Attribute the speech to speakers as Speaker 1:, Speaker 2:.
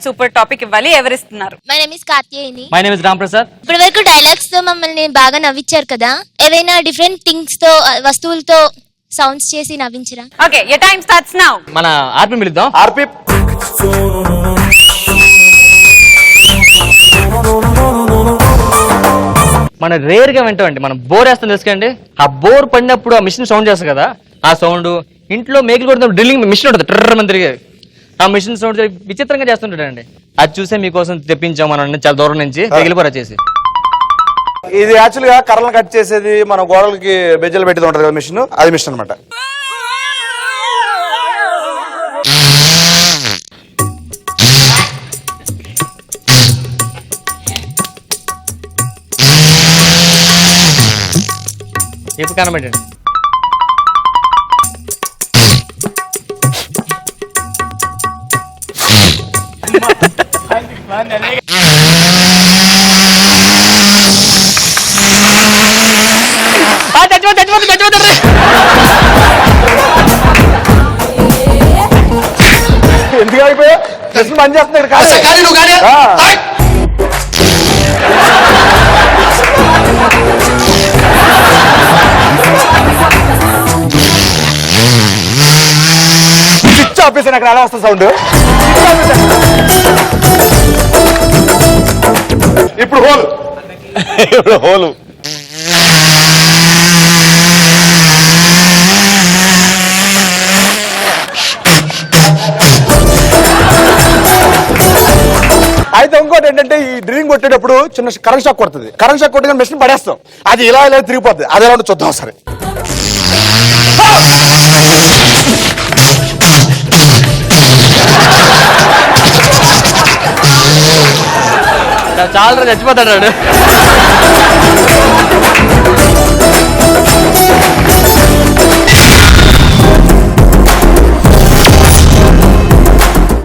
Speaker 1: Super topic ఇవ్వాలి. ఎవరిస్తున్నారు?
Speaker 2: My name is Karthikeyani.
Speaker 3: My name is Ram Prasad.
Speaker 2: ఇప్పటి వరకు డైలాగ్స్ తో మమ్మల్ని బాగా నవ్వించారు కదా, ఏవైనా డిఫరెంట్ థింగ్స్ తో వస్తువులతో సౌండ్స్ చేసి నవ్వించరా?
Speaker 1: Okay, your time starts now.
Speaker 3: మన ఆర్పి పిలుద్దాం.
Speaker 4: ఆర్పి
Speaker 3: మన రేర్ గా వింటామండి. మనం బోర్ వేస్తాం తెలుసుకోండి. ఆ బోర్ పడినప్పుడు ఆ మిషన్ సౌండ్ చేస్తుంది కదా, ఆ సౌండ్ ఇంట్లో మేకులు కొడుతున్న డ్రిల్లింగ్ మిషన్ ఉంటుంది ట్రర్ మంది తిరిగేది. ఆ మిషన్ సౌండ్ విచిత్రంగా చేస్తుంటాడండి. అది చూసే మీకోసం తెప్పించాం మనం చాలా దూరం నుంచి తగిలిపోరా చేసి.
Speaker 4: ఇది యాక్చువల్ గా కర్రలు కట్ చేసేది, మన గోడలకి బెజ్జలు పెట్టేది ఉంటది కదా మిషన్, అది మిషన్ అనమాట.
Speaker 3: ఎప్పుడు కనబెట్టండి.
Speaker 4: ఎందుకు అయిపోయా మిషన్ పని చేస్తున్నాడు స్విచ్ ఆఫీస్ అక్కడ ఎలా వస్తుంది సౌండ్. ఇప్పుడు హోల్ ఇప్పుడు హోలు అయితే ఇంకోటి ఏంటంటే ఈ డ్రిల్లింగ్ కొట్టేటప్పుడు చిన్న కరెంట్ షాక్ కొడుతుంది. కరెంట్ షాక్ కొట్టిన మెషిన్ పడేస్తాం, అది ఇలా ఇలా తిరిగిపోతుంది. అది ఎలా చూద్దాం సరే.
Speaker 3: చాలా చచ్చిపోతాడు.